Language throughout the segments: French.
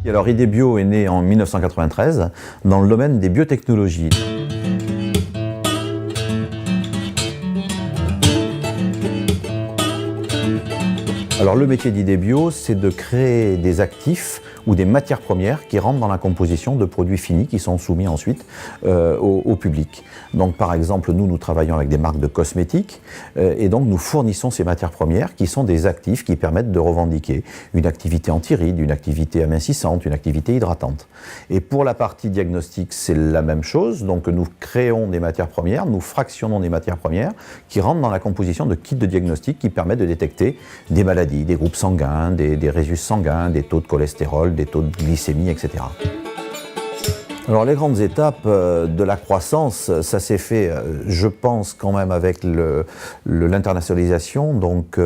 Alors Idebio est né en 1993 dans le domaine des biotechnologies. Alors le métier d'Idebio, c'est de créer des actifs ou des matières premières qui rentrent dans la composition de produits finis qui sont soumis ensuite au public. Donc par exemple, nous travaillons avec des marques de cosmétiques et donc nous fournissons ces matières premières qui sont des actifs qui permettent de revendiquer une activité anti-rides, une activité amincissante, une activité hydratante. Et pour la partie diagnostic, c'est la même chose. Donc nous créons des matières premières, nous fractionnons des matières premières qui rentrent dans la composition de kits de diagnostic qui permettent de détecter des maladies, des groupes sanguins, des résus sanguins, des taux de cholestérol, des taux de glycémie, etc. Alors les grandes étapes de la croissance, ça s'est fait, je pense, quand même avec l'internationalisation, donc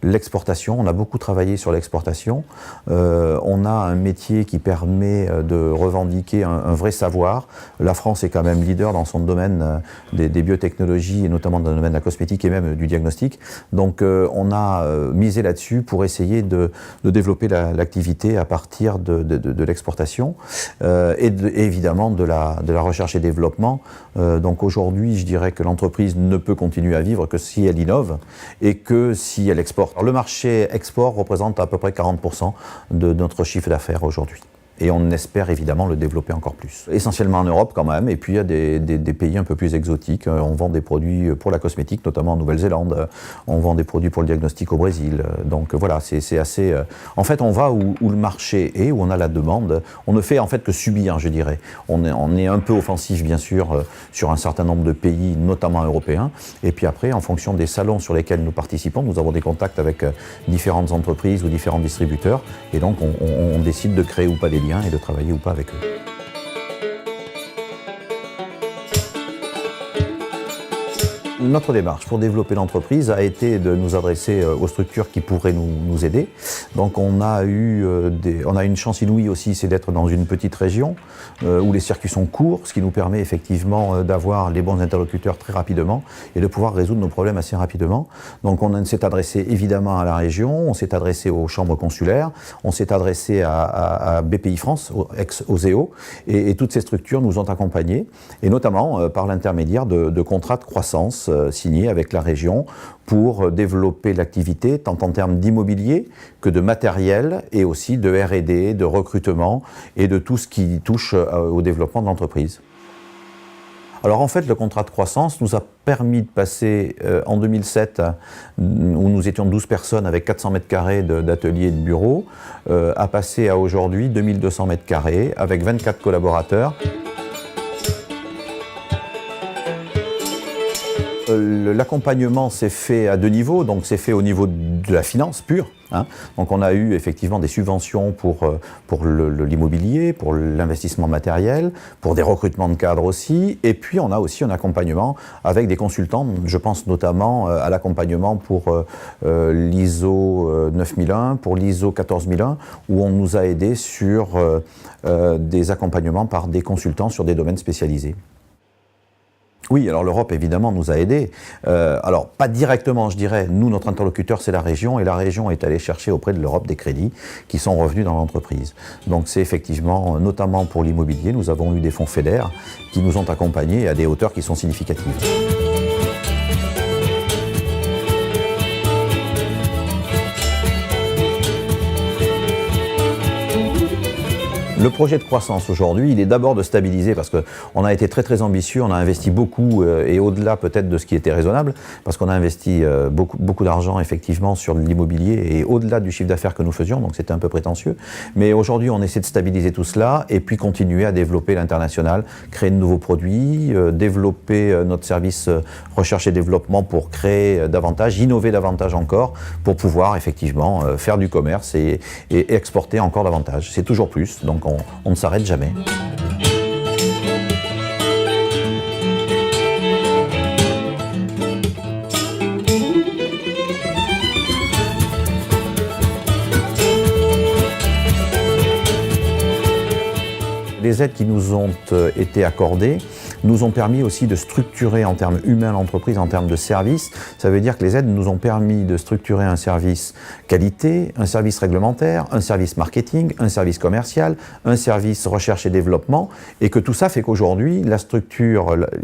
l'exportation. On a beaucoup travaillé sur l'exportation. On a un métier qui permet de revendiquer un vrai savoir. La France est quand même leader dans son domaine des biotechnologies, et notamment dans le domaine de la cosmétique et même du diagnostic. Donc on a misé là-dessus pour essayer de développer l'activité à partir de l'exportation et évidemment de la recherche et développement. Donc aujourd'hui, je dirais que l'entreprise ne peut continuer à vivre que si elle innove et que si elle exporte. Alors, le marché export représente à peu près 40% de notre chiffre d'affaires aujourd'hui. Et on espère évidemment le développer encore plus. Essentiellement en Europe quand même, et puis il y a des pays un peu plus exotiques. On vend des produits pour la cosmétique, notamment en Nouvelle-Zélande. On vend des produits pour le diagnostic au Brésil. Donc voilà, c'est assez... En fait, on va où le marché est, où on a la demande. On ne fait en fait que subir, je dirais. On est un peu offensif, bien sûr, sur un certain nombre de pays, notamment européens. Et puis après, en fonction des salons sur lesquels nous participons, nous avons des contacts avec différentes entreprises ou différents distributeurs. Et donc, on décide de créer ou pas des liens et de travailler ou pas avec eux. Notre démarche pour développer l'entreprise a été de nous adresser aux structures qui pourraient nous aider. Donc on a une chance inouïe aussi, c'est d'être dans une petite région où les circuits sont courts, ce qui nous permet effectivement d'avoir les bons interlocuteurs très rapidement et de pouvoir résoudre nos problèmes assez rapidement. Donc on s'est adressé évidemment à la région, on s'est adressé aux chambres consulaires, on s'est adressé à BPI France, ex-OSEO, et toutes ces structures nous ont accompagnés, et notamment par l'intermédiaire de contrats de croissance signés avec la région pour développer l'activité tant en termes d'immobilier que de matériel et aussi de R&D, de recrutement et de tout ce qui touche au développement de l'entreprise. Alors en fait, le contrat de croissance nous a permis de passer en 2007, où nous étions 12 personnes avec 400 mètres carrés d'ateliers et de bureaux, à passer à aujourd'hui 2200 mètres carrés avec 24 collaborateurs. L'accompagnement s'est fait à deux niveaux, donc c'est fait au niveau de la finance pure. Donc on a eu effectivement des subventions pour l'immobilier, pour l'investissement matériel, pour des recrutements de cadres aussi, et puis on a aussi un accompagnement avec des consultants. Je pense notamment à l'accompagnement pour l'ISO 9001, pour l'ISO 14001, où on nous a aidés sur des accompagnements par des consultants sur des domaines spécialisés. Oui, alors l'Europe évidemment nous a aidés. Alors pas directement, je dirais. Nous, notre interlocuteur, c'est la région, et la région est allée chercher auprès de l'Europe des crédits qui sont revenus dans l'entreprise. Donc c'est effectivement, notamment pour l'immobilier, nous avons eu des fonds FEDER qui nous ont accompagnés à des hauteurs qui sont significatives. Le projet de croissance aujourd'hui, il est d'abord de stabiliser, parce qu'on a été très ambitieux, on a investi beaucoup et au-delà peut-être de ce qui était raisonnable, parce qu'on a investi beaucoup d'argent effectivement sur l'immobilier et au-delà du chiffre d'affaires que nous faisions, donc c'était un peu prétentieux. Mais aujourd'hui, on essaie de stabiliser tout cela et puis continuer à développer l'international, créer de nouveaux produits, développer notre service recherche et développement pour créer davantage, innover davantage encore, pour pouvoir effectivement faire du commerce et exporter encore davantage. C'est toujours plus, donc on ne s'arrête jamais. les aides qui nous ont été accordées nous ont permis aussi de structurer en termes humains l'entreprise, en termes de services. Ça veut dire que les aides nous ont permis de structurer un service qualité, un service réglementaire, un service marketing, un service commercial, un service recherche et développement, et que tout ça fait qu'aujourd'hui,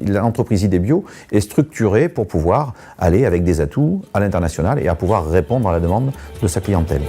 l'entreprise Idebio est structurée pour pouvoir aller avec des atouts à l'international et à pouvoir répondre à la demande de sa clientèle.